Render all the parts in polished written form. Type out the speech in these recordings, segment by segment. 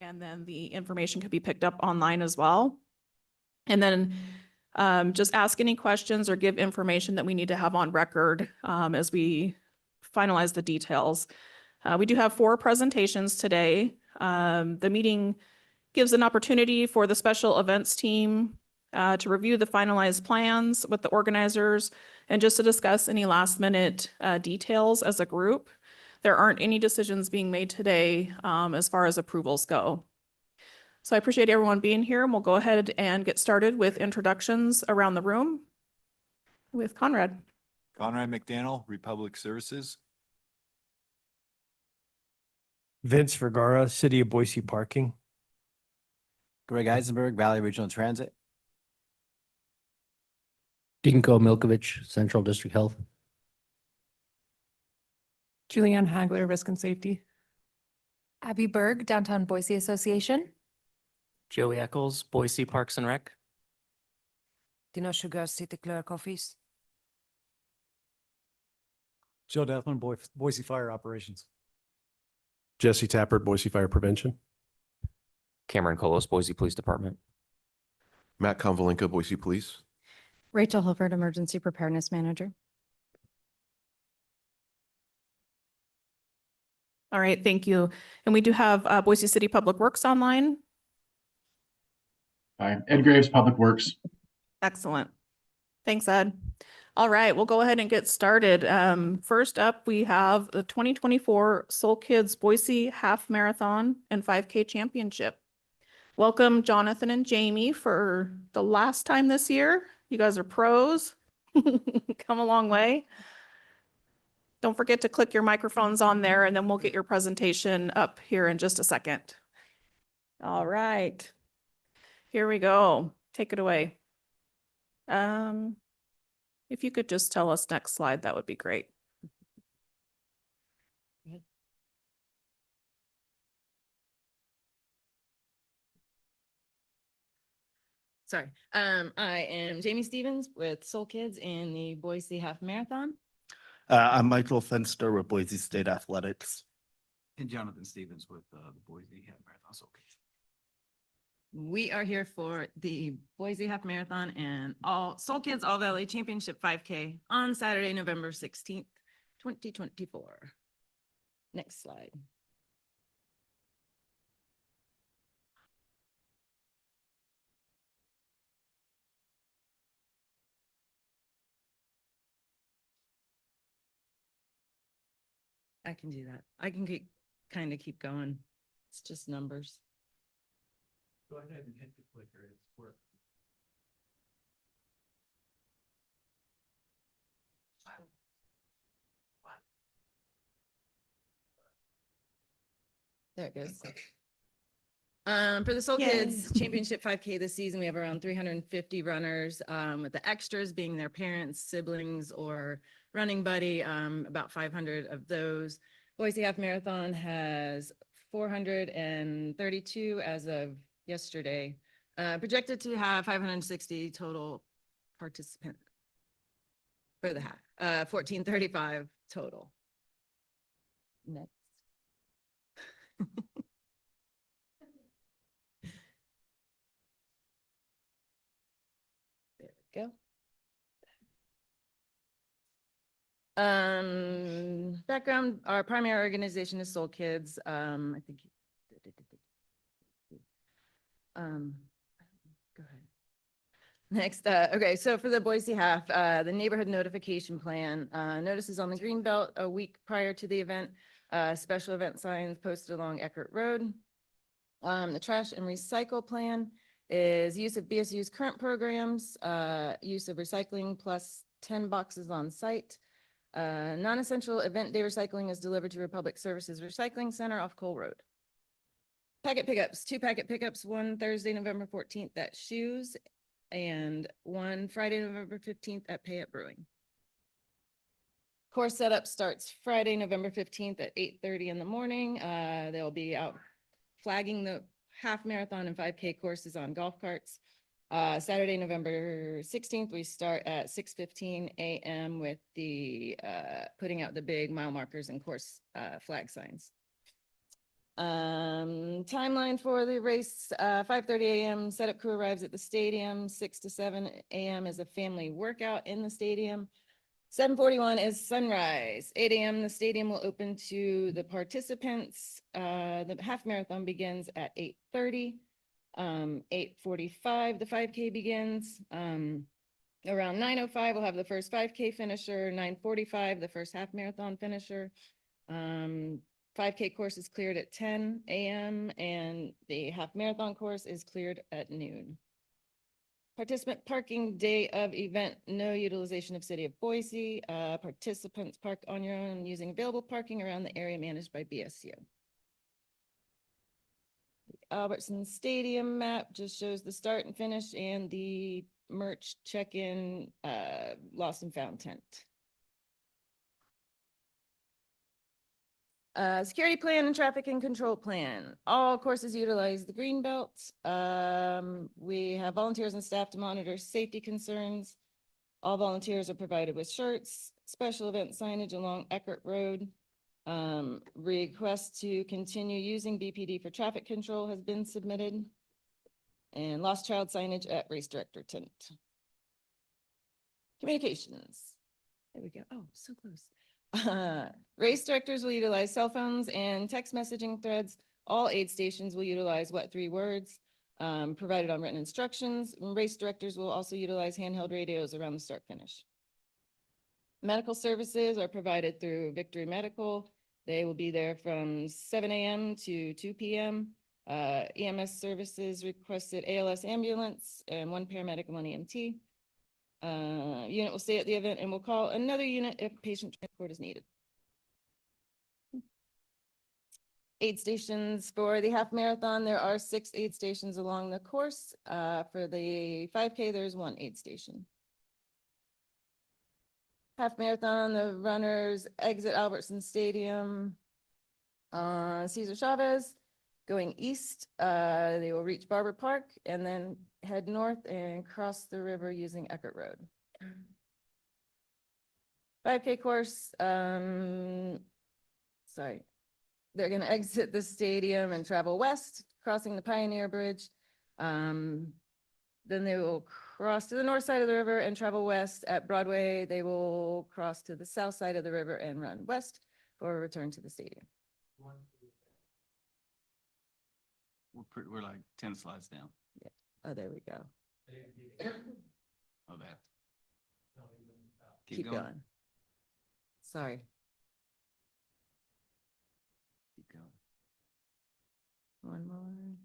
And then the information could be picked up online as well. And then just ask any questions or give information that we need to have on record as we finalize the details. We do have 4 presentations today. The meeting gives an opportunity for the special events team to review the finalized plans with the organizers and just to discuss any last minute details as a group. There aren't any decisions being made today as far as approvals go. So I appreciate everyone being here, and we'll go ahead and get started with introductions around the room with Conrad. Conrad McDaniel, Republic Services. Vince Vergara, City of Boise Parking. Greg Eisenberg, Valley Regional Transit. Dinko Milkovich, Central District Health. Julianne Hagler, Risk and Safety. Abby Berg, Downtown Boise Association. Joey Eccles, Boise Parks and Rec. Dino Sugar, City Clerk Office. Joe Deathman, Boise Fire Operations. Jesse Tappert, Boise Fire Prevention. Cameron Colos, Boise Police Department. Matt Konvalinka, Boise Police. Rachel Hilford, Emergency Preparedness Manager. All right, thank you. And we do have Boise City Public Works online. Hi, Ed Graves, Public Works. Excellent. Thanks, Ed. All right, we'll go ahead and get started. First up, we have the 2024 Soul Kids Boise Half Marathon and 5K Championship. Welcome, Jonathan and Jamie, for the last time this year. You guys are pros. Come a long way. Don't forget to click your microphones on there, and then we'll get your presentation up here in just a second. All right. Here we go. Take it away. If you could just tell us next slide, that would be great. Sorry. I am Jamie Stevens with Soul Kids in the Boise Half Marathon. I'm Michael Fenster with Boise State Athletics. And Jonathan Stevens with the Boise Half Marathon Soul Kids. We are here for the Boise Half Marathon and all Soul Kids All Valley Championship 5K on Saturday, November 16th, 2024. Next slide. I can do that. I can kind of keep going. It's just numbers. Go ahead and hit the clicker. It's work. There it goes. For the Soul Kids Championship 5K this season, we have around 350 runners, with the extras being their parents, siblings, or running buddy, about 500 of those. Boise Half Marathon has 432 as of yesterday, projected to have 560 total participants for the half, 1435 total. Next. There we go. Background, our primary organization is Soul Kids. I think go ahead. Next, okay, so for the Boise Half, the neighborhood notification plan, notices on the Greenbelt a week prior to the event, special event signs posted along Eckert Road. The trash and recycle plan is use of BSU's current programs, use of recycling plus 10 boxes on site. Non-essential event day recycling is delivered to Republic Services Recycling Center off Cole Road. Packet pickups, 2 packet pickups, one Thursday, November 14th at Shoes and one Friday, November 15th at Payette Brewing. Course setup starts Friday, November 15th at 8:30 in the morning. They'll be out flagging the half marathon and 5K courses on golf carts. Saturday, November 16th, we start at 6:15 a.m. with the putting out the big mile markers and course flag signs. Timeline for the race, 5:30 a.m. Setup crew arrives at the stadium. 6 to 7 a.m. is a family workout in the stadium. 7:41 is sunrise. 8 a.m. The stadium will open to the participants. The half marathon begins at 8:30. 8:45, the 5K begins. Around 9:05, we'll have the first 5K finisher. 9:45, the first half marathon finisher. 5K course is cleared at 10 a.m. and the half marathon course is cleared at noon. Participant parking day of event, no utilization of City of Boise. Participants park on your own using available parking around the area managed by BSU. The Albertson Stadium map just shows the start and finish and the merch check-in, lost and found tent. Security plan and traffic and control plan. All courses utilize the green belt. We have volunteers and staff to monitor safety concerns. All volunteers are provided with shirts, special event signage along Eckert Road. Request to continue using BPD for traffic control has been submitted. And lost child signage at race director tent. Communications. There we go. Oh, so close. Race directors will utilize cell phones and text messaging threads. All aid stations will utilize what 3 words provided on written instructions. And race directors will also utilize handheld radios around the start finish. Medical services are provided through Victory Medical. They will be there from 7 a.m. to 2 p.m. EMS services requested ALS ambulance and 1 paramedic and 1 EMT. Unit will stay at the event and will call another unit if patient transport is needed. Aid stations for the half marathon. There are 6 aid stations along the course. For the 5K, there's 1 aid station. Half marathon, the runners exit Albertson Stadium on Cesar Chavez. Going east, they will reach Barber Park and then head north and cross the river using Eckert Road. 5K course, sorry. They're gonna exit the stadium and travel west, crossing the Pioneer Bridge. Then they will cross to the north side of the river and travel west. At Broadway, they will cross to the south side of the river and run west for a return to the stadium. We're like 10 slides down. Oh, there we go. Oh, that. Keep going. Sorry. Keep going. One more.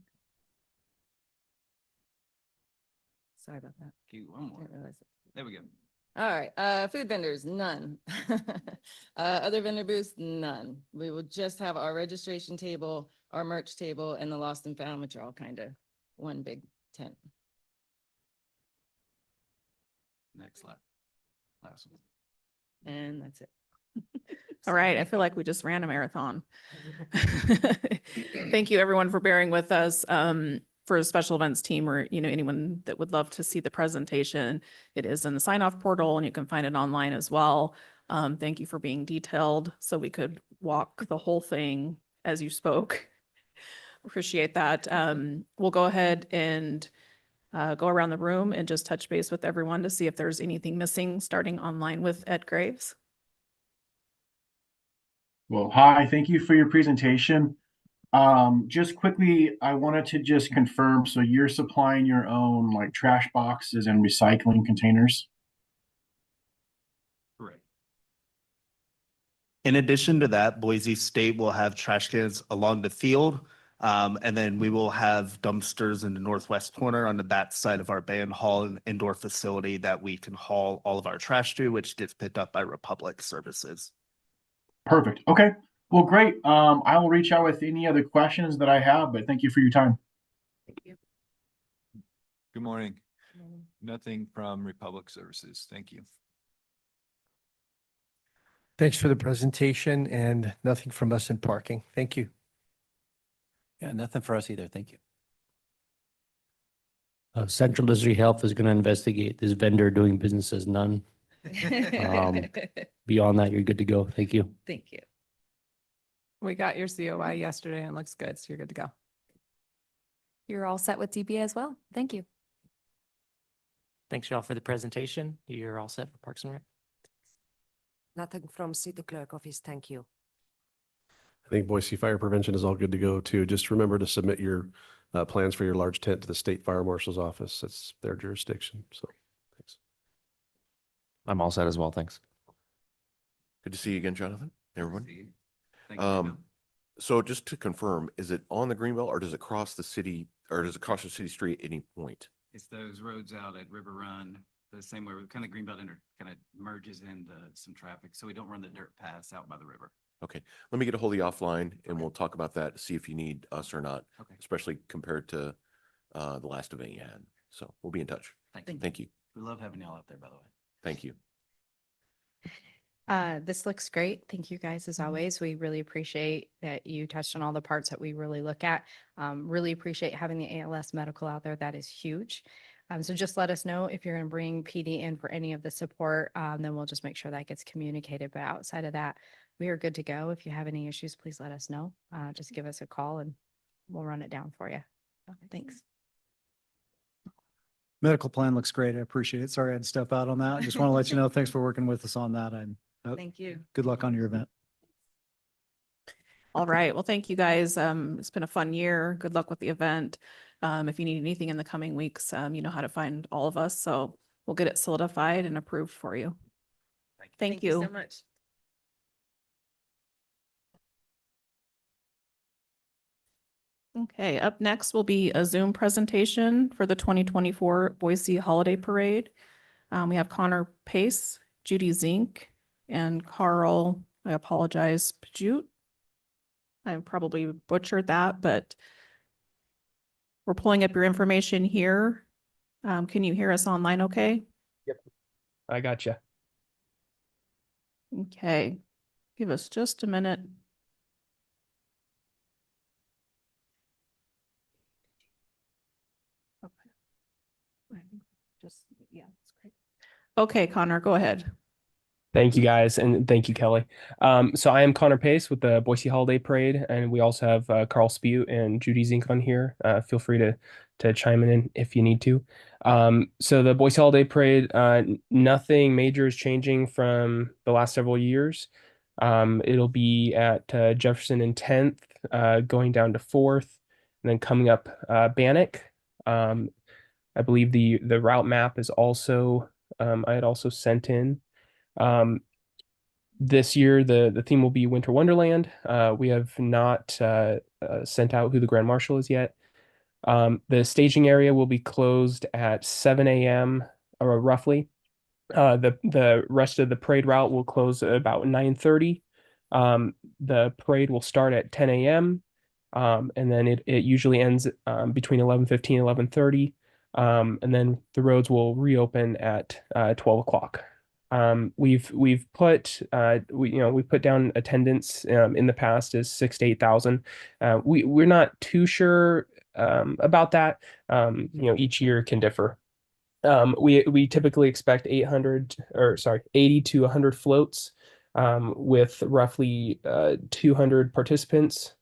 Sorry about that. Keep one more. Didn't realize it. There we go. All right, food vendors, none. Other vendor booths, none. We will just have our registration table, our merch table, and the lost and found, which are all kind of one big tent. Next slide. Last one. And that's it. All right, I feel like we just ran a marathon. Thank you, everyone, for bearing with us. For a special events team or, anyone that would love to see the presentation, it is in the sign-off portal and you can find it online as well. Thank you for being detailed so we could walk the whole thing as you spoke. Appreciate that. We'll go ahead and go around the room and just touch base with everyone to see if there's anything missing, starting online with Ed Graves. Well, hi, thank you for your presentation. Just quickly, I wanted to just confirm, so you're supplying your own like trash boxes and recycling containers? Correct. In addition to that, Boise State will have trash cans along the field. And then we will have dumpsters in the northwest corner on the back side of our band hall and indoor facility that we can haul all of our trash to, which gets picked up by Republic Services. Perfect. Okay. Well, great. I will reach out with any other questions that I have, but thank you for your time. Thank you. Good morning. Nothing from Republic Services. Thank you. Thanks for the presentation and nothing from us in parking. Thank you. Yeah, nothing for us either. Thank you. Central Missouri Health is going to investigate this vendor doing business as none. Beyond that, you're good to go. Thank you. Thank you. We got your COI yesterday and it looks good, so you're good to go. You're all set with DBA as well. Thank you. Thanks y'all for the presentation. You're all set for Parks and Rec. Nothing from city clerk office, thank you. I think Boise Fire Prevention is all good to go too. Just remember to submit your plans for your large tent to the State Fire Marshal's office. That's their jurisdiction. So, thanks. I'm all set as well, thanks. Good to see you again, Jonathan. Everyone. Thank you. So just to confirm, is it on the Greenbelt or does it cross the city or does it cross the city street at any point? It's those roads out at River Run, the same way, kind of Greenbelt kind of merges into some traffic, so we don't run the dirt paths out by the river. Okay, let me get a hold of you offline and we'll talk about that, see if you need us or not, Okay. especially compared to the last event you had. So we'll be in touch. Thank you. We love having y'all out there, by the way. Thank you. This looks great. Thank you guys as always. We really appreciate that you touched on all the parts that we really look at. Really appreciate having the ALS medical out there. That is huge. So just let us know if you're going to bring PD in for any of the support. Then we'll just make sure that gets communicated. But outside of that, we are good to go. If you have any issues, please let us know. Just give us a call and we'll run it down for you. Thanks. Medical plan looks great. I appreciate it. Sorry I had to step out on that. I just want to let you know, thanks for working with us on that. And Thank you. good luck on your event. All right. Well, thank you guys. It's been a fun year. Good luck with the event. If you need anything in the coming weeks, you know how to find all of us. So we'll get it solidified and approved for you. Thank you you. so much. Okay, up next will be a Zoom presentation for the 2024 Boise Holiday Parade. We have Connor Pace, Judy Zink, and Carl, I apologize, Pajut. I probably butchered that, but we're pulling up your information here. Can you hear us online okay? Yep, I gotcha. Okay, give us just a minute. Okay, Connor, go ahead. Thank you guys, and thank you, Kelly. So I am Connor Pace with the Boise Holiday Parade, and we also have Carl Spute and Judy Zink on here. Feel free to chime in if you need to. So the Boise Holiday Parade, nothing major is changing from the last several years. It'll be at Jefferson and 10th, going down to 4th, and then coming up Bannock. I believe the route map is also I had also sent in. This year, the theme will be Winter Wonderland. We have not sent out who the Grand Marshal is yet. The staging area will be closed at 7 a.m. or roughly. The rest of the parade route will close at about 9:30. The parade will start at 10 a.m. And then it usually ends between 11:15 and 11:30. And then the roads will reopen at 12 o'clock. We've put we put down attendance in the past as 6,000 to 8,000. We're not too sure about that. Each year can differ. We typically expect 80 to 100 floats with roughly 200 participants.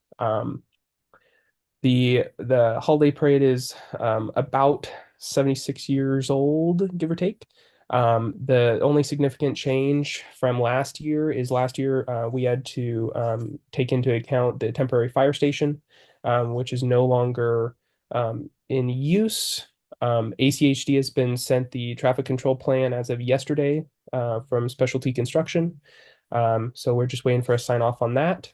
The holiday parade is about 76 years old, give or take. The only significant change from last year is we had to take into account the temporary fire station, which is no longer in use. ACHD has been sent the traffic control plan as of yesterday from Specialty Construction. So we're just waiting for a sign off on that.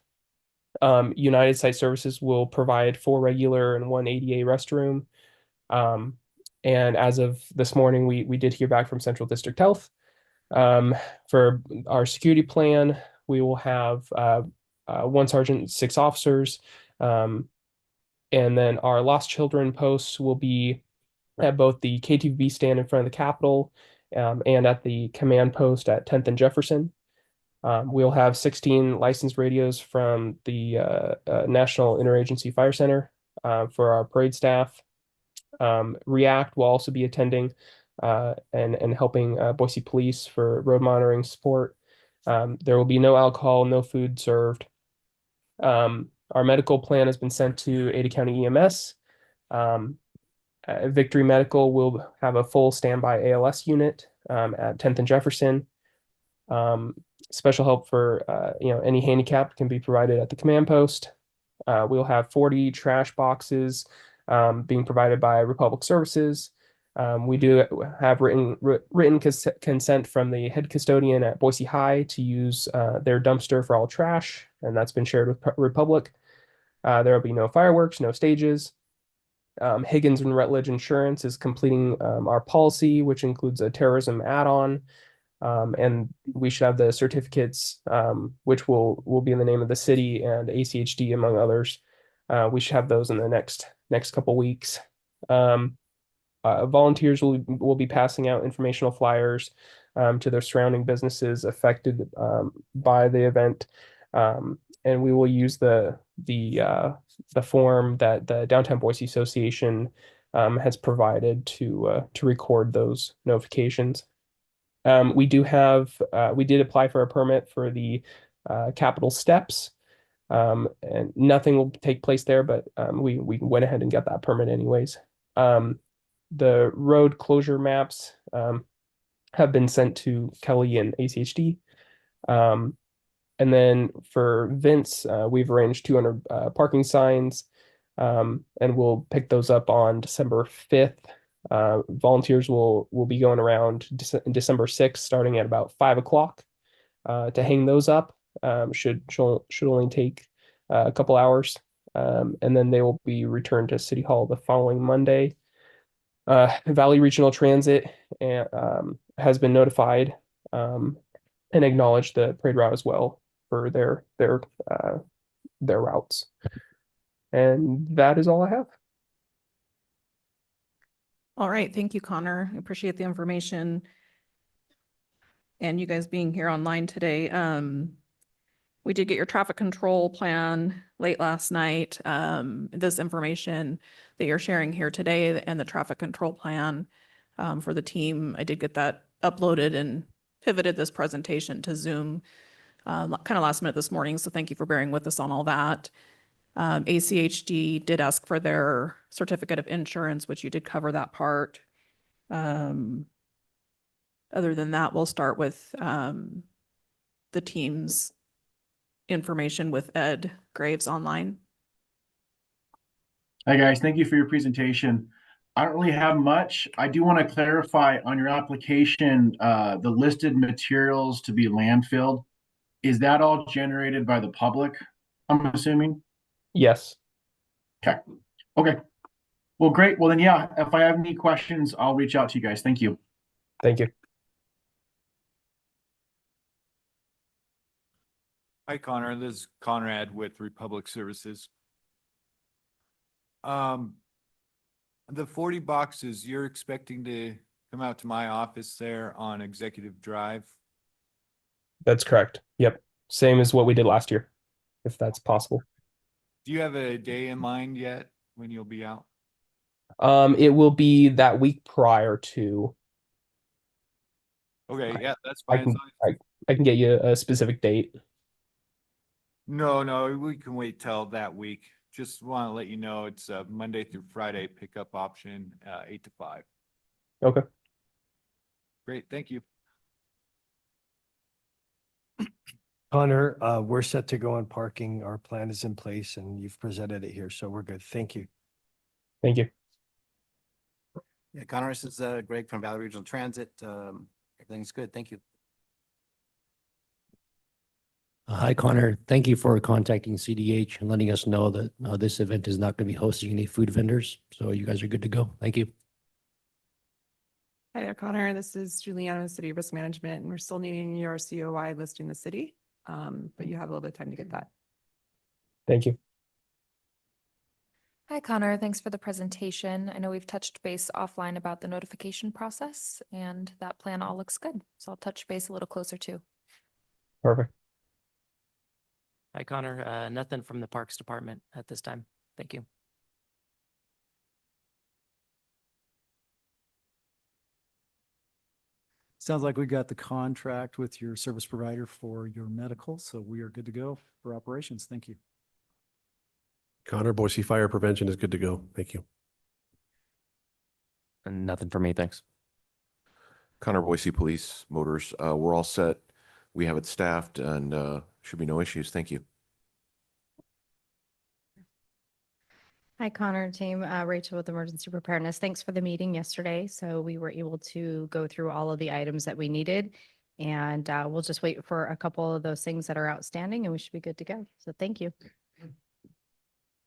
United Site Services will provide 4 regular and 1 ADA restroom. And as of this morning, we did hear back from Central District Health. For our security plan, we will have 1 sergeant, 6 officers. And then our lost children posts will be at both the KTVB stand in front of the Capitol and at the command post at 10th and Jefferson. We'll have 16 licensed radios from the National Interagency Fire Center for our parade staff. REACT will also be attending and helping Boise Police for road monitoring support. There will be no alcohol, no food served. Our medical plan has been sent to Ada County EMS. Victory Medical will have a full standby ALS unit at 10th and Jefferson. Special help for any handicap can be provided at the command post. We'll have 40 trash boxes being provided by Republic Services. We do have written consent from the head custodian at Boise High to use their dumpster for all trash, and that's been shared with Republic. There will be no fireworks, no stages. Higgins and Rutledge Insurance is completing our policy, which includes a terrorism add-on. And we should have the certificates, which will be in the name of the city and ACHD, among others. We should have those in the next couple weeks. Volunteers will be passing out informational flyers to their surrounding businesses affected by the event. And we will use the form that the Downtown Boise Association has provided to record those notifications. We did apply for a permit for the Capitol Steps, and nothing will take place there, but we went ahead and got that permit anyways. The road closure maps have been sent to Kelly and ACHD. And then for Vince, we've arranged 200 parking signs, and we'll pick those up on December 5th. Volunteers will be going around December 6th, starting at about 5 o'clock to hang those up. Should only take a couple hours, and then they will be returned to City Hall the following Monday. Valley Regional Transit has been notified and acknowledged the parade route as well for their routes. And that is all I have. All right, thank you, Connor. I appreciate the information and you guys being here online today. We did get your traffic control plan late last night. This information that you're sharing here today and the traffic control plan for the team, I did get that uploaded and pivoted this presentation to Zoom kind of last minute this morning. So thank you for bearing with us on all that. ACHD did ask for their certificate of insurance, which you did cover that part. Other than that, we'll start with the team's information with Ed Graves online. Hi, guys. Thank you for your presentation. I don't really have much. I do want to clarify on your application, the listed materials to be landfilled. Is that all generated by the public, I'm assuming? Yes. Okay. Okay. Well, great. Well, then, yeah, if I have any questions, I'll reach out to you guys. Thank you. Thank you. Hi, Connor. This is Conrad with Republic Services. The 40 boxes, you're expecting to come out to my office there on Executive Drive? That's correct. Yep. Same as what we did last year, if that's possible. Do you have a day in mind yet when you'll be out? It will be that week prior to. Okay, yeah, that's I fine. can, I can get you a specific date. No, we can wait till that week. Just want to let you know it's a Monday through Friday pickup option, 8 to 5. Okay. Great, thank you. Connor, we're set to go on parking. Our plan is in place and you've presented it here, so we're good. Thank you. Thank you. Yeah, Connor, this is Greg from Valley Regional Transit. Everything's good. Thank you. Hi, Connor. Thank you for contacting CDH and letting us know that this event is not going to be hosting any food vendors. So you guys are good to go. Thank you. Hi there, Connor. This is Juliana with City Risk Management, and we're still needing your COI listing the city, but you have a little bit of time to get that. Thank you. Hi, Connor. Thanks for the presentation. I know we've touched base offline about the notification process, and that plan all looks good. So I'll touch base a little closer too. Perfect. Hi, Connor. Nothing from the Parks Department at this time. Thank you. Sounds like we got the contract with your service provider for your medical, so we are good to go for operations. Thank you. Connor, Boise Fire Prevention is good to go. Thank you. And nothing for me, thanks. Connor, Boise Police Motors, we're all set. We have it staffed and should be no issues. Thank you. Hi, Connor team, Rachel with Emergency Preparedness. Thanks for the meeting yesterday. So we were able to go through all of the items that we needed. And we'll just wait for a couple of those things that are outstanding and we should be good to go. So thank you.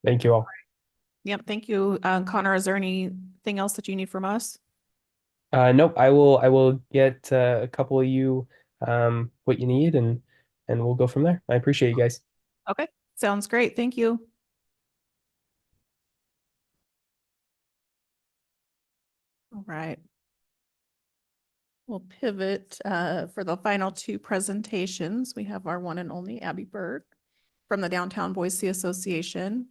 Thank you all. Yep, thank you. Connor, is there anything else that you need from us? Nope, I will get a couple of you what you need and we'll go from there. I appreciate you guys. Okay, sounds great. Thank you. All right. We'll pivot for the final two presentations. We have our one and only Abby Berg from the Downtown Boise Association.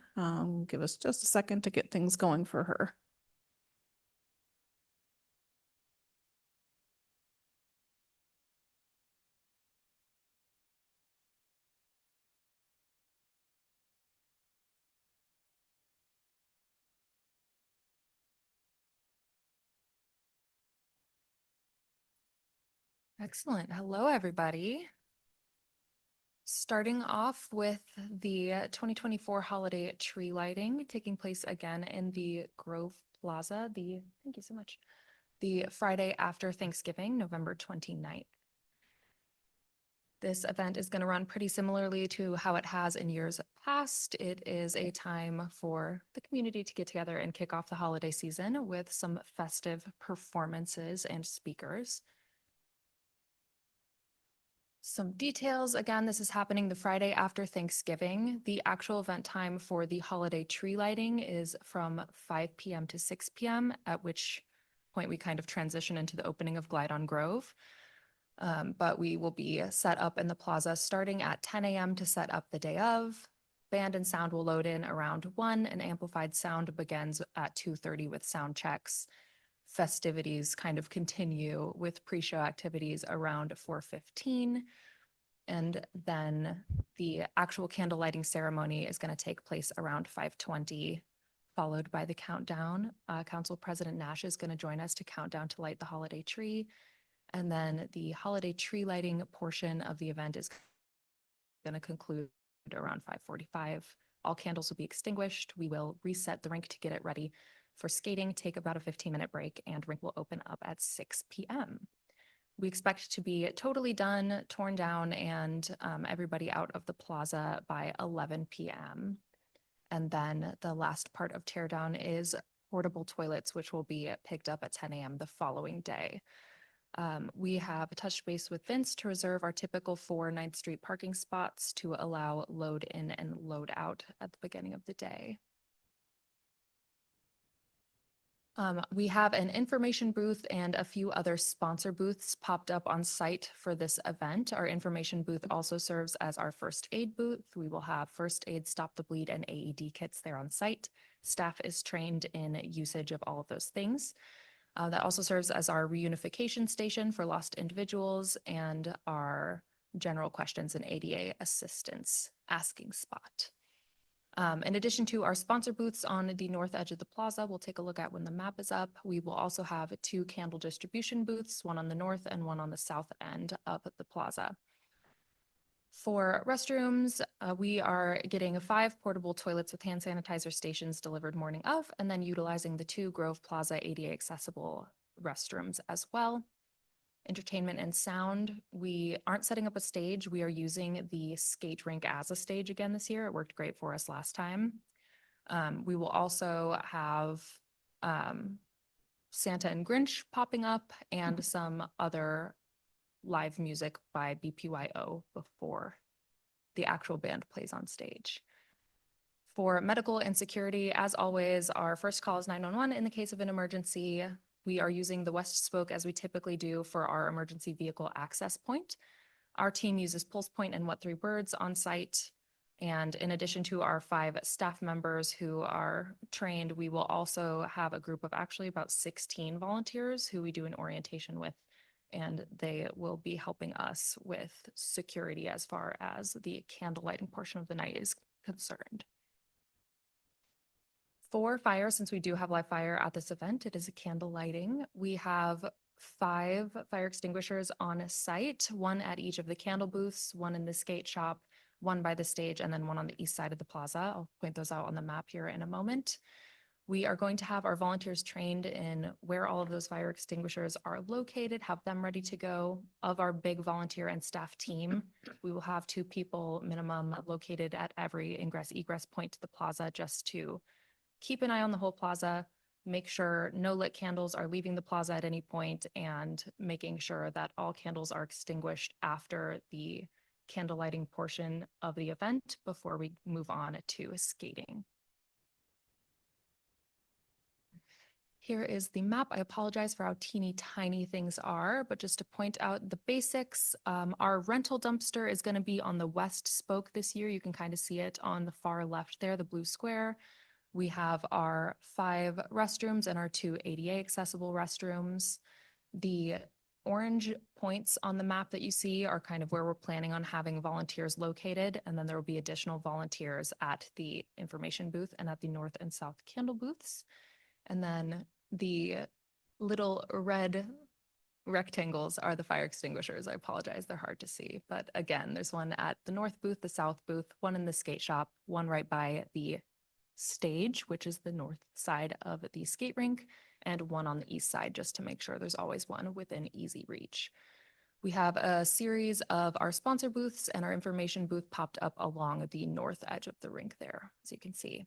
Give us just a second to get things going for her. Excellent. Hello, everybody. Starting off with the 2024 holiday tree lighting taking place again in the Grove Plaza, thank you so much, the Friday after Thanksgiving, November 29th. This event is going to run pretty similarly to how it has in years past. It is a time for the community to get together and kick off the holiday season with some festive performances and speakers. Some details, again, this is happening the Friday after Thanksgiving. The actual event time for the holiday tree lighting is from 5 p.m. to 6 p.m., at which point we kind of transition into the opening of Glide on Grove. But we will be set up in the plaza starting at 10 a.m. to set up the day of. Band and sound will load in around 1 and amplified sound begins at 2:30 with sound checks. Festivities kind of continue with pre-show activities around 4:15. And then the actual candle lighting ceremony is going to take place around 5:20, followed by the countdown. Council President Nash is going to join us to count down to light the holiday tree. And then the holiday tree lighting portion of the event is going to conclude around 5:45. All candles will be extinguished. We will reset the rink to get it ready for skating, take about a 15-minute break, and rink will open up at 6 p.m. We expect to be totally done, torn down, and everybody out of the plaza by 11 p.m. And then the last part of teardown is portable toilets, which will be picked up at 10 a.m. the following day. We have touched base with Vince to reserve our typical 4 9th Street parking spots to allow load in and load out at the beginning of the day. We have an information booth and a few other sponsor booths popped up on site for this event. Our information booth also serves as our first aid booth. We will have first aid, stop the bleed, and AED kits there on site. Staff is trained in usage of all of those things. That also serves as our reunification station for lost individuals and our general questions and ADA assistance asking spot. In addition to our sponsor booths on the north edge of the plaza, we'll take a look at when the map is up. We will also have 2 candle distribution booths, one on the north and one on the south end of the plaza. For restrooms, we are getting 5 portable toilets with hand sanitizer stations delivered morning of, and then utilizing the 2 Grove Plaza ADA accessible restrooms as well. Entertainment and sound, we aren't setting up a stage. We are using the skate rink as a stage again this year. It worked great for us last time. We will also have Santa and Grinch popping up and some other live music by BPYO before the actual band plays on stage. For medical and security, as always, our first call is 911 in the case of an emergency. We are using the West Spoke as we typically do for our emergency vehicle access point. Our team uses Pulse Point and What 3 Birds on site. And in addition to our 5 staff members who are trained, we will also have a group of actually about 16 volunteers who we do an orientation with, and they will be helping us with security as far as the candle lighting portion of the night is concerned. For fire, since we do have live fire at this event, it is a candle lighting. We have 5 fire extinguishers on site, one at each of the candle booths, one in the skate shop, one by the stage, and then one on the east side of the plaza. I'll point those out on the map here in a moment. We are going to have our volunteers trained in where all of those fire extinguishers are located, have them ready to go. Of our big volunteer and staff team, we will have 2 people minimum located at every ingress egress point to the plaza just to keep an eye on the whole plaza, make sure no lit candles are leaving the plaza at any point, and making sure that all candles are extinguished after the candle lighting portion of the event before we move on to skating. Here is the map. I apologize for how teeny tiny things are, but just to point out the basics, our rental dumpster is going to be on the west spoke this year. You can kind of see it on the far left there, the blue square. We have our 5 restrooms and our 2 ADA accessible restrooms. The orange points on the map that you see are kind of where we're planning on having volunteers located, and then there will be additional volunteers at the information booth and at the north and south candle booths. And then the little red rectangles are the fire extinguishers. I apologize, they're hard to see. But again, there's one at the north booth, the south booth, one in the skate shop, one right by the stage, which is the north side of the skate rink, and one on the east side, just to make sure there's always one within easy reach. We have a series of our sponsor booths, and our information booth popped up along the north edge of the rink there, as you can see.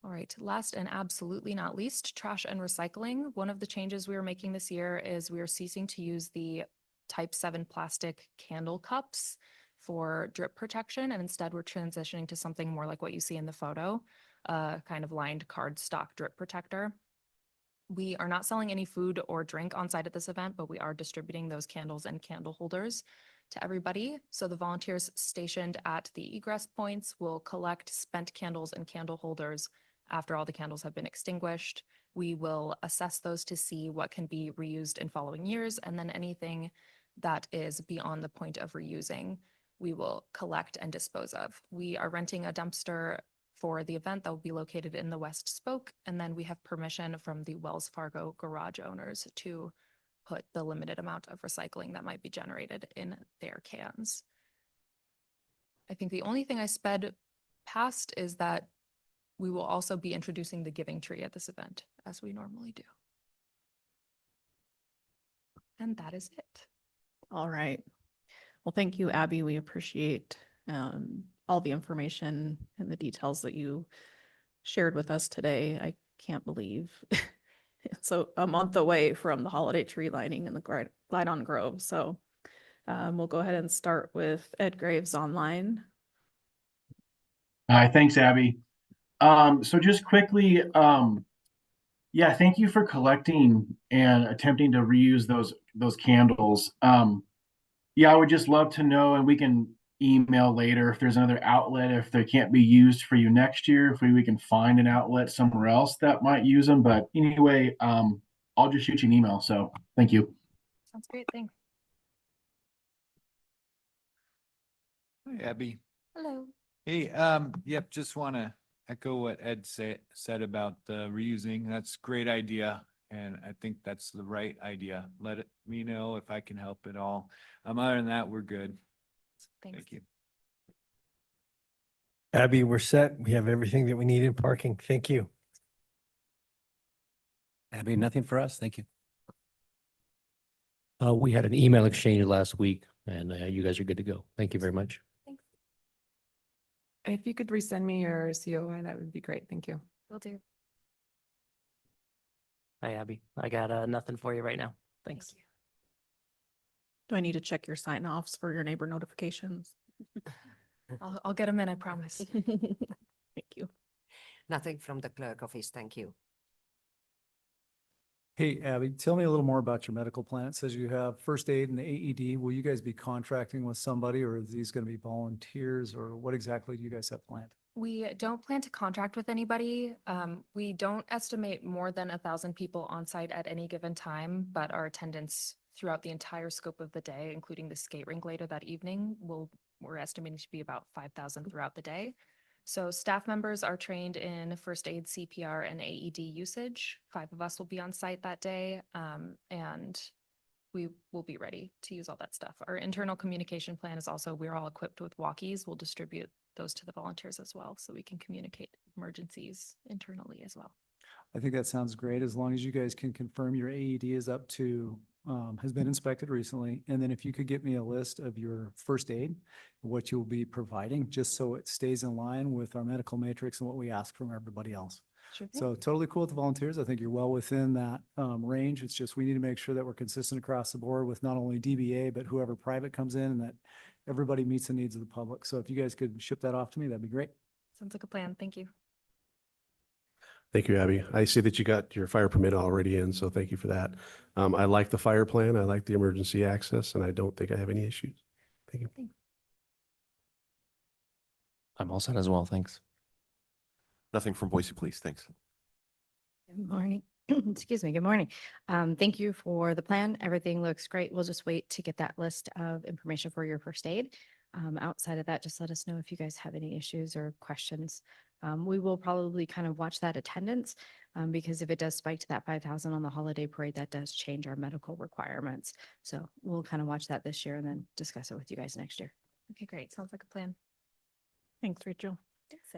All right, last and absolutely not least, trash and recycling. One of the changes we are making this year is we are ceasing to use the Type 7 plastic candle cups for drip protection, and instead we're transitioning to something more like what you see in the photo, kind of lined cardstock drip protector. We are not selling any food or drink on site at this event, but we are distributing those candles and candle holders to everybody. So the volunteers stationed at the egress points will collect spent candles and candle holders after all the candles have been extinguished. We will assess those to see what can be reused in following years, and then anything that is beyond the point of reusing, we will collect and dispose of. We are renting a dumpster for the event that will be located in the West Spoke, and then we have permission from the Wells Fargo garage owners to put the limited amount of recycling that might be generated in their cans. I think the only thing I sped past is that we will also be introducing the giving tree at this event, as we normally do. And that is it. All right. Well, thank you, Abby. We appreciate all the information and the details that you shared with us today. I can't believe it's a month away from the holiday tree lighting in the Glidon Grove. So we'll go ahead and start with Ed Graves online. Hi, thanks, Abby. So just quickly, yeah, thank you for collecting and attempting to reuse those candles. Yeah, I would just love to know, and we can email later if there's another outlet, if they can't be used for you next year, if we can find an outlet somewhere else that might use them. But anyway, I'll just shoot you an email. So thank you. Sounds great. Thanks. Hi, Abby. Hello. Hey, yep, just want to echo what Ed said about the reusing. That's a great idea. And I think that's the right idea. Let me know if I can help at all. Other than that, we're good. Thanks. Thank you. Abby, we're set. We have everything that we need in parking. Thank you. Abby, nothing for us. Thank you. We had an email exchange last week, and you guys are good to go. Thank you very much. Thanks. If you could resend me your COI, that would be great. Thank you. Will do. Hi, Abby. I got nothing for you right now. Thanks. Thank you. Do I need to check your sign offs for your neighbor notifications? I'll get them in, I promise. Thank you. Nothing from the clerk office. Thank you. Hey, Abby, tell me a little more about your medical plan. It says you have first aid and AED. Will you guys be contracting with somebody, or are these going to be volunteers, or what exactly do you guys have planned? We don't plan to contract with anybody. We don't estimate more than 1,000 people on site at any given time, but our attendance throughout the entire scope of the day, including the skate rink later that evening, we're estimating to be about 5,000 throughout the day. So staff members are trained in first aid, CPR, and AED usage. 5 of us will be on site that day, and we will be ready to use all that stuff. Our internal communication plan is also, we're all equipped with walkies. We'll distribute those to the volunteers as well, so we can communicate emergencies internally as well. I think that sounds great, as long as you guys can confirm your AED is up to, has been inspected recently. And then if you could get me a list of your first aid, what you'll be providing, just so it stays in line with our medical matrix and what we ask from everybody else. Sure thing. So totally cool with the volunteers. I think you're well within that range. It's just we need to make sure that we're consistent across the board with not only DBA, but whoever private comes in, and that everybody meets the needs of the public. So if you guys could ship that off to me, that'd be great. Sounds like a plan. Thank you. Thank you, Abby. I see that you got your fire permit already in, so thank you for that. I like the fire plan. I like the emergency access, and I don't think I have any issues. Thank you. I'm all set as well. Thanks. Nothing from Boise Police. Thanks. Good morning. Excuse me. Good morning. Thank you for the plan. Everything looks great. We'll just wait to get that list of information for your first aid. Outside of that, just let us know if you guys have any issues or questions. We will probably kind of watch that attendance because if it does spike to that 5,000 on the holiday parade, that does change our medical requirements. So we'll kind of watch that this year and then discuss it with you guys next year. Okay, great. Sounds like a plan. Thanks, Rachel.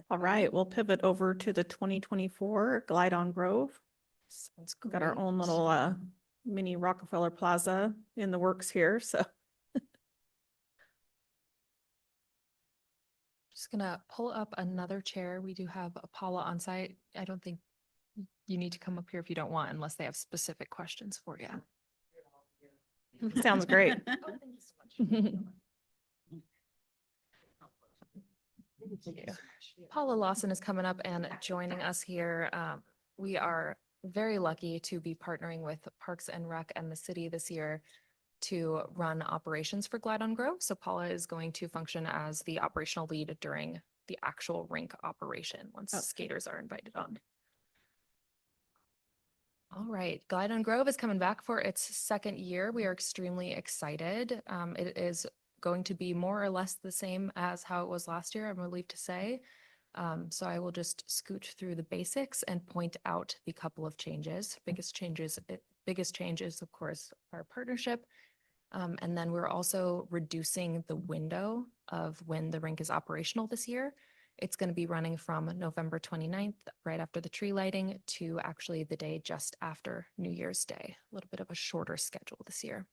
All right, we'll pivot over to the 2024 Glide on Grove. Sounds We've got our great. own little mini Rockefeller Plaza in the works here, so. Just gonna pull up another chair. We do have Paula on site. I don't think you need to come up here if you don't want, unless they have specific questions for you. Sounds great. Paula Lawson is coming up and joining us here. We are very lucky to be partnering with Parks and Rec and the city this year to run operations for Glide on Grove. So Paula is going to function as the operational lead during the actual rink operation once skaters are invited on. All right, Glide on Grove is coming back for its second year. We are extremely excited. It is going to be more or less the same as how it was last year, I'm relieved to say. So I will just scoot through the basics and point out the couple of changes. Biggest change is, of course, our partnership. And then we're also reducing the window of when the rink is operational this year. It's going to be running from November 29th, right after the tree lighting, to actually the day just after New Year's Day. A little bit of a shorter schedule this year.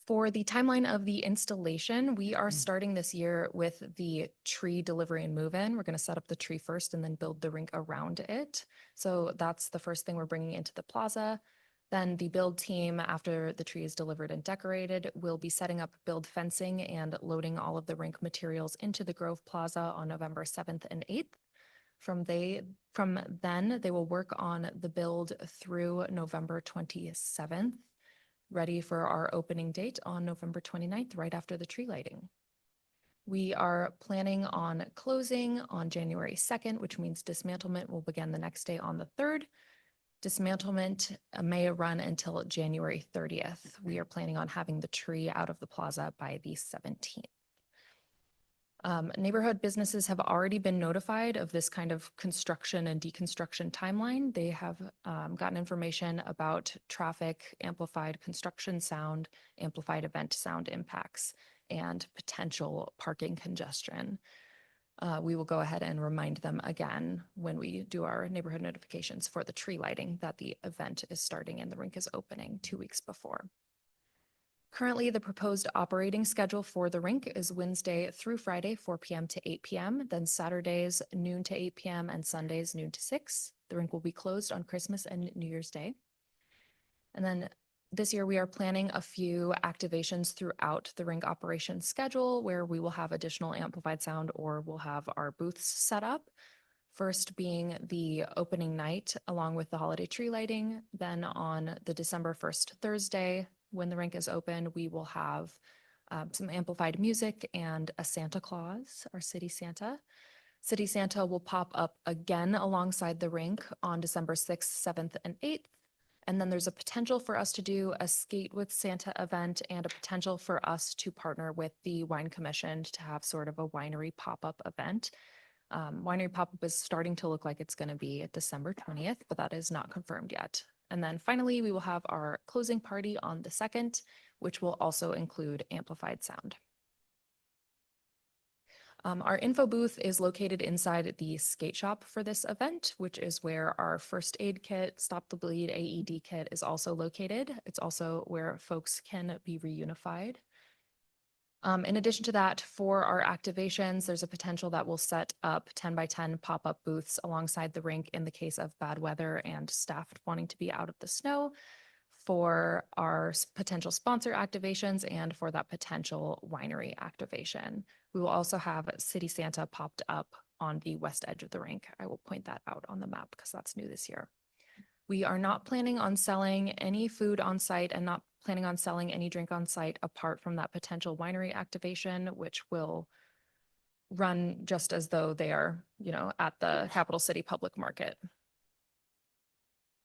For the timeline of the installation, we are starting this year with the tree delivery and move-in. We're going to set up the tree first and then build the rink around it. So that's the first thing we're bringing into the plaza. Then the build team, after the tree is delivered and decorated, will be setting up build fencing and loading all of the rink materials into the Grove Plaza on November 7th and 8th. From then, they will work on the build through November 27th, ready for our opening date on November 29th, right after the tree lighting. We are planning on closing on January 2nd, which means dismantlement will begin the next day on the 3rd. Dismantlement may run until January 30th. We are planning on having the tree out of the plaza by the 17th. Neighborhood businesses have already been notified of this kind of construction and deconstruction timeline. They have gotten information about traffic, amplified construction sound, amplified event sound impacts, and potential parking congestion. We will go ahead and remind them again when we do our neighborhood notifications for the tree lighting that the event is starting and the rink is opening 2 weeks before. Currently, the proposed operating schedule for the rink is Wednesday through Friday, 4 p.m. to 8 p.m., then Saturdays, noon to 8 p.m., and Sundays, noon to 6. The rink will be closed on Christmas and New Year's Day. And then this year, we are planning a few activations throughout the rink operation schedule where we will have additional amplified sound or we'll have our booths set up. First being the opening night along with the holiday tree lighting. Then on the December 1st Thursday, when the rink is open, we will have some amplified music and a Santa Claus, our city Santa. City Santa will pop up again alongside the rink on December 6th, 7th, and 8th. And then there's a potential for us to do a Skate with Santa event and a potential for us to partner with the Wine Commission to have sort of a winery pop-up event. Winery pop-up is starting to look like it's going to be December 20th, but that is not confirmed yet. And then finally, we will have our closing party on the 2nd, which will also include amplified sound. Our info booth is located inside the skate shop for this event, which is where our first aid kit, Stop the Bleed AED kit is also located. It's also where folks can be reunified. In addition to that, for our activations, there's a potential that we'll set up 10 by 10 pop-up booths alongside the rink in the case of bad weather and staff wanting to be out of the snow, for our potential sponsor activations and for that potential winery activation. We will also have City Santa popped up on the west edge of the rink. I will point that out on the map because that's new this year. We are not planning on selling any food on site and not planning on selling any drink on site apart from that potential winery activation, which will run just as though they are, at the Capital City Public Market.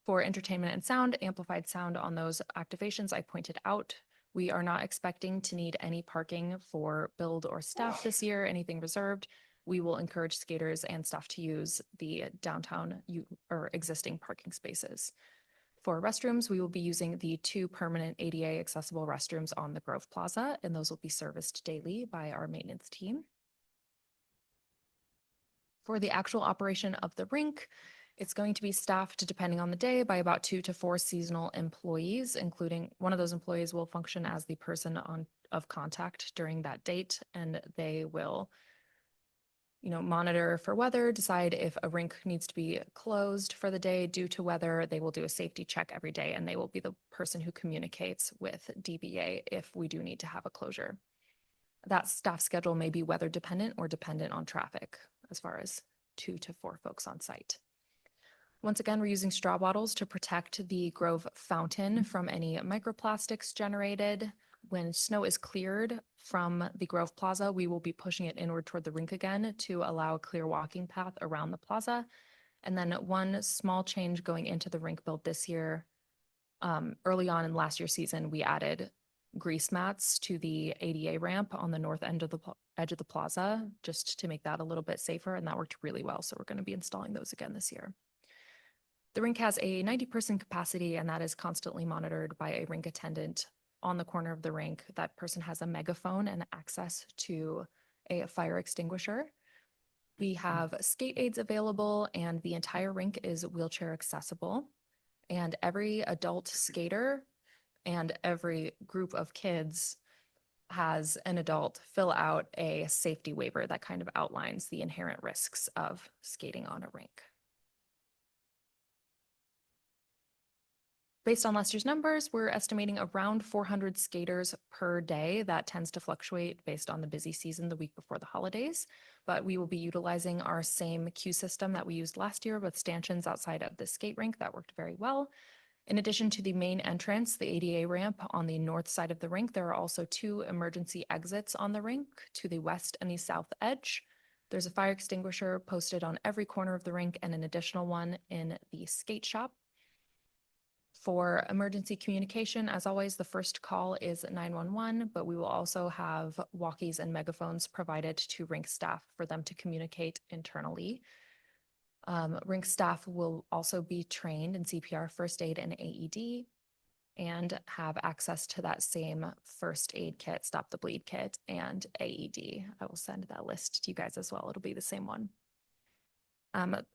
For entertainment and sound, amplified sound on those activations I pointed out. We are not expecting to need any parking for build or staff this year, anything reserved. We will encourage skaters and staff to use the downtown or existing parking spaces. For restrooms, we will be using the 2 permanent ADA accessible restrooms on the Grove Plaza, and those will be serviced daily by our maintenance team. For the actual operation of the rink, it's going to be staffed, depending on the day, by about 2 to 4 seasonal employees, including one of those employees will function as the person of contact during that date, and they will monitor for weather, decide if a rink needs to be closed for the day due to weather. They will do a safety check every day, and they will be the person who communicates with DBA if we do need to have a closure. That staff schedule may be weather dependent or dependent on traffic as far as 2 to 4 folks on site. Once again, we're using straw bottles to protect the Grove fountain from any microplastics generated. When snow is cleared from the Grove Plaza, we will be pushing it inward toward the rink again to allow a clear walking path around the plaza. And then one small change going into the rink build this year. Early on in last year's season, we added grease mats to the ADA ramp on the north end of the edge of the plaza, just to make that a little bit safer, and that worked really well. So we're going to be installing those again this year. The rink has a 90% capacity, and that is constantly monitored by a rink attendant on the corner of the rink. That person has a megaphone and access to a fire extinguisher. We have skate aids available, and the entire rink is wheelchair accessible. And every adult skater and every group of kids has an adult fill out a safety waiver that kind of outlines the inherent risks of skating on a rink. Based on last year's numbers, we're estimating around 400 skaters per day. That tends to fluctuate based on the busy season the week before the holidays, but we will be utilizing our same queue system that we used last year with stanchions outside of the skate rink. That worked very well. In addition to the main entrance, the ADA ramp on the north side of the rink, there are also 2 emergency exits on the rink to the west and the south edge. There's a fire extinguisher posted on every corner of the rink and an additional one in the skate shop. For emergency communication, as always, the first call is 911, but we will also have walkies and megaphones provided to rink staff for them to communicate internally. Rink staff will also be trained in CPR, first aid, and AED, and have access to that same first aid kit, Stop the Bleed kit, and AED. I will send that list to you guys as well. It'll be the same one.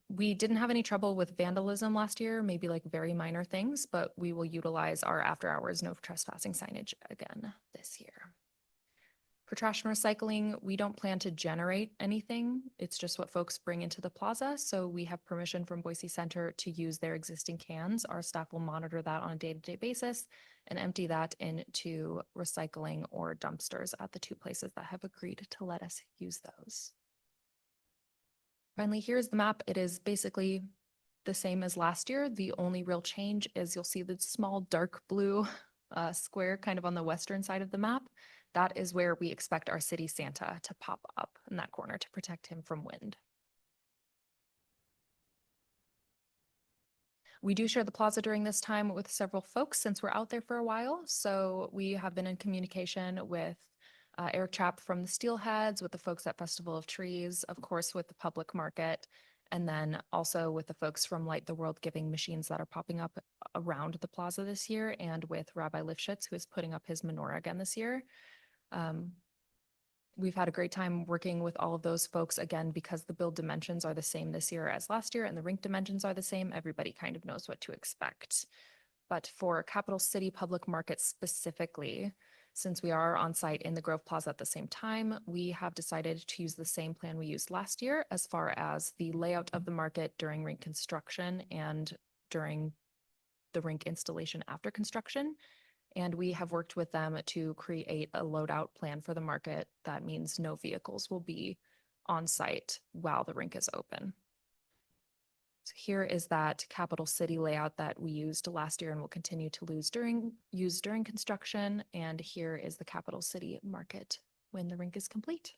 We didn't have any trouble with vandalism last year, maybe like very minor things, but we will utilize our after hours no trespassing signage again this year. For trash and recycling, we don't plan to generate anything. It's just what folks bring into the plaza. So we have permission from Boise Center to use their existing cans. Our staff will monitor that on a day-to-day basis and empty that into recycling or dumpsters at the 2 places that have agreed to let us use those. Finally, here's the map. It is basically the same as last year. The only real change is you'll see the small dark blue square kind of on the western side of the map. That is where we expect our City Santa to pop up in that corner to protect him from wind. We do share the plaza during this time with several folks since we're out there for a while. So we have been in communication with Eric Trapp from the Steelheads, with the folks at Festival of Trees, of course, with the public market, and then also with the folks from Light the World giving machines that are popping up around the plaza this year, and with Rabbi Lifshitz, who is putting up his menorah again this year. We've had a great time working with all of those folks, again, because the build dimensions are the same this year as last year and the rink dimensions are the same. Everybody kind of knows what to expect. But for Capital City Public Market specifically, since we are on site in the Grove Plaza at the same time, we have decided to use the same plan we used last year as far as the layout of the market during rink construction and during the rink installation after construction. And we have worked with them to create a loadout plan for the market. That means no vehicles will be on site while the rink is open. So here is that Capital City layout that we used last year and will continue to use during construction. And here is the Capital City market when the rink is complete.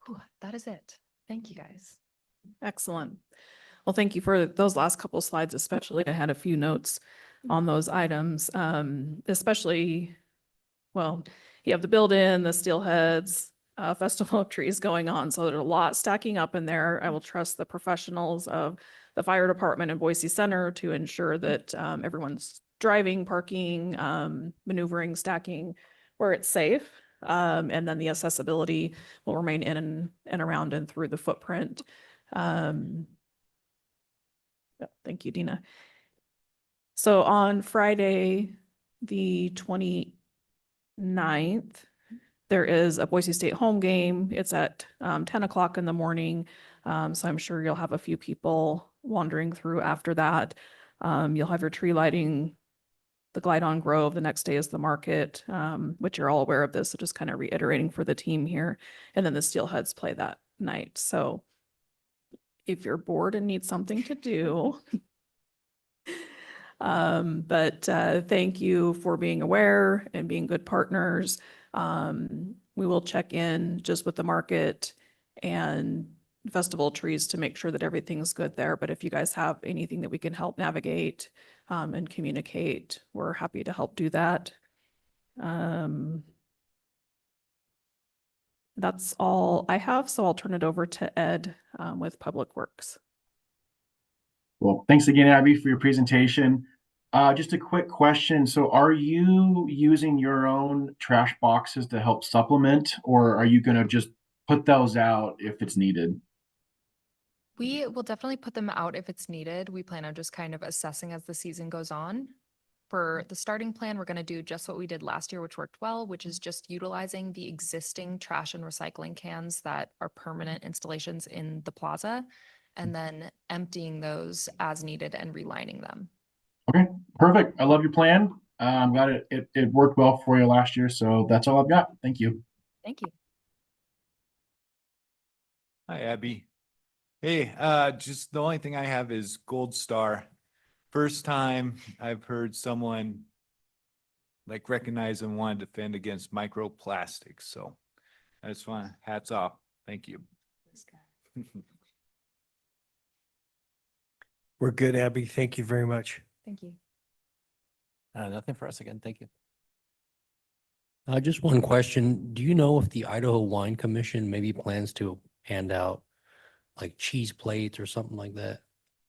Whew, that is it. Thank you, guys. Excellent. Well, thank you for those last couple slides, especially. I had a few notes on those items, especially, well, you have the build-in, the Steelheads, Festival of Trees going on. So there's a lot stacking up in there. I will trust the professionals of the fire department in Boise Center to ensure that everyone's driving, parking, maneuvering, stacking where it's safe. And then the accessibility will remain in and around and through the footprint. Yeah, thank you, Dina. So on Friday, the 29th, there is a Boise State home game. It's at 10 o'clock in the morning. So I'm sure you'll have a few people wandering through after that. You'll have your tree lighting, the Glide on Grove. The next day is the market, which you're all aware of this. So just kind of reiterating for the team here. And then the Steelheads play that night. So if you're bored and need something to do, thank you for being aware and being good partners. We will check in just with the market and Festival of Trees to make sure that everything's good there. But if you guys have anything that we can help navigate and communicate, we're happy to help do that. That's all I have. So I'll turn it over to Ed with Public Works. Well, thanks again, Abby, for your presentation. Just a quick question. So are you using your own trash boxes to help supplement, or are you going to just put those out if it's needed? We will definitely put them out if it's needed. We plan on just kind of assessing as the season goes on. For the starting plan, we're going to do just what we did last year, which worked well, which is just utilizing the existing trash and recycling cans that are permanent installations in the plaza, and then emptying those as needed and relining them. Okay, perfect. I love your plan. I'm glad it worked well for you last year. So that's all I've got. Thank you. Thank you. Hi, Abby. Hey, just the only thing I have is Gold Star. First time I've heard someone like recognize and want to defend against microplastics. So I just want hats off. Thank you. We're good, Abby. Thank you very much. Thank you. Nothing for us again. Thank you. Just one question. Do you know if the Idaho Wine Commission maybe plans to hand out like cheese plates or something like that?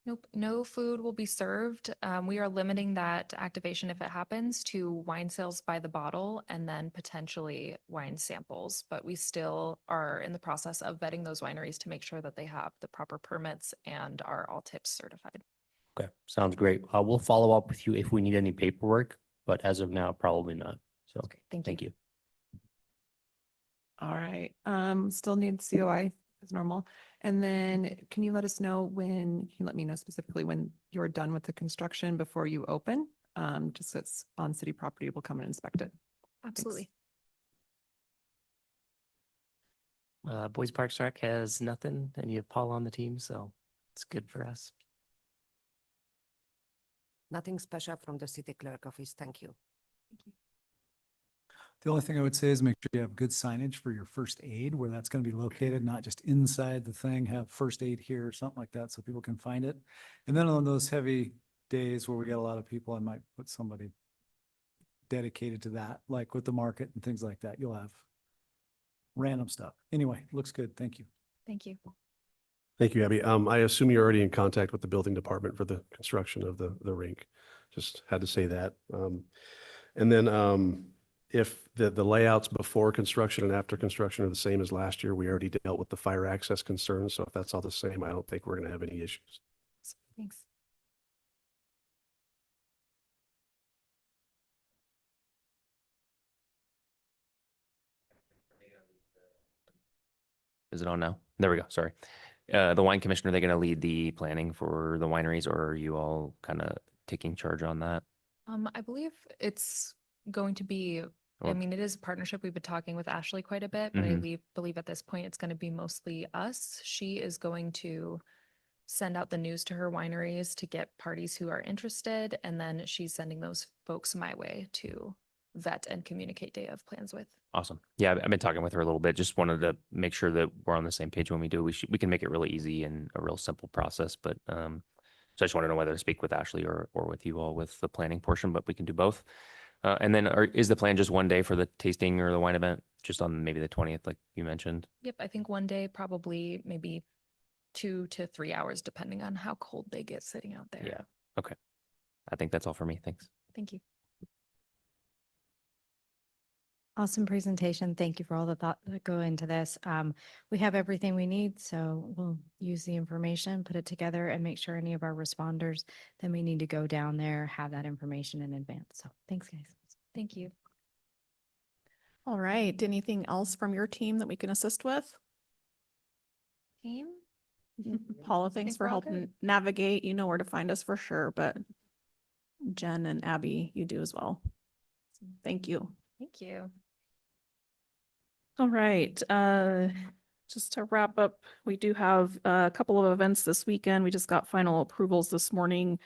Nope, no food will be served. We are limiting that activation if it happens to wine sales by the bottle and then potentially wine samples. But we still are in the process of vetting those wineries to make sure that they have the proper permits and are all tips certified. Okay, sounds great. We'll follow up with you if we need any paperwork, but as of now, probably not. So thank you. All right, still need COI as normal. And then can you let us know when, can you let me know specifically when you're done with the construction before you open? Just so it's on city property, we'll come and inspect it. Absolutely. Boys Parks Rec has nothing, and you have Paul on the team, so it's good for us. Nothing special from the city clerk office. Thank you. The only thing I would say is make sure you have good signage for your first aid, where that's going to be located, not just inside the thing, have first aid here or something like that so people can find it. And then on those heavy days where we get a lot of people, I might put somebody dedicated to that, like with the market and things like that. You'll have random stuff. Anyway, looks good. Thank you. Thank you. Thank you, Abby. I assume you're already in contact with the building department for the construction of the rink. Just had to say that. And then if the layouts before construction and after construction are the same as last year, we already dealt with the fire access concerns. So if that's all the same, I don't think we're going to have any issues. Thanks. Is it on now? There we go. Sorry. The wine commissioner, they're going to lead the planning for the wineries, or are you all kind of taking charge on that? I believe it's going to be, I Or- mean, it is a partnership. We've been talking with Ashley quite a bit, but I Mhm. believe at this point it's going to be mostly us. She is going to send out the news to her wineries to get parties who are interested, and then she's sending those folks my way to vet and communicate day of plans with. Awesome. Yeah, I've been talking with her a little bit. Just wanted to make sure that we're on the same page when we do. We can make it really easy and a real simple process, but so I just want to know whether to speak with Ashley or with you all with the planning portion, but we can do both. And then is the plan just one day for the tasting or the wine event, just on maybe the 20th, like you mentioned? Yep, I think one day, probably maybe 2 to 3 hours, depending on how cold they get sitting out there. Yeah. Okay. I think that's all for me. Thanks. Thank you. Awesome presentation. Thank you for all the thought that go into this. We have everything we need, so we'll use the information, put it together, and make sure any of our responders that may need to go down there have that information in advance. So thanks, guys. Thank you. All right. Anything else from your team that we can assist with? Team? Paula, thanks for we're all good. helping navigate. You know where to find us for sure, but Jen and Abby, you do as well. Thank you. Thank you. All right, just to wrap up, we do have a couple of events this weekend. We just got final approvals this morning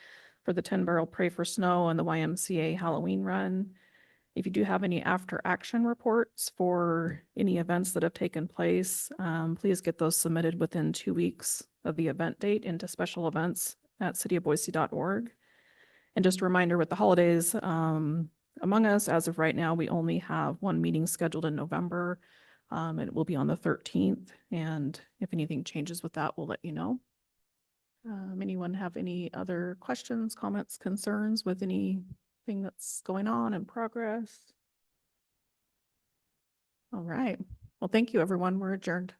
for the 10 Barrel Pray for Snow and the YMCA Halloween Run. If you do have any after action reports for any events that have taken place, please get those submitted within 2 weeks of the event date into special events at cityofboise.org. And just a reminder with the holidays among us, as of right now, we only have one meeting scheduled in November. And it will be on the 13th. And if anything changes with that, we'll let you know. Anyone have any other questions, comments, concerns with anything that's going on in progress? All right. Well, thank you, everyone. We're adjourned.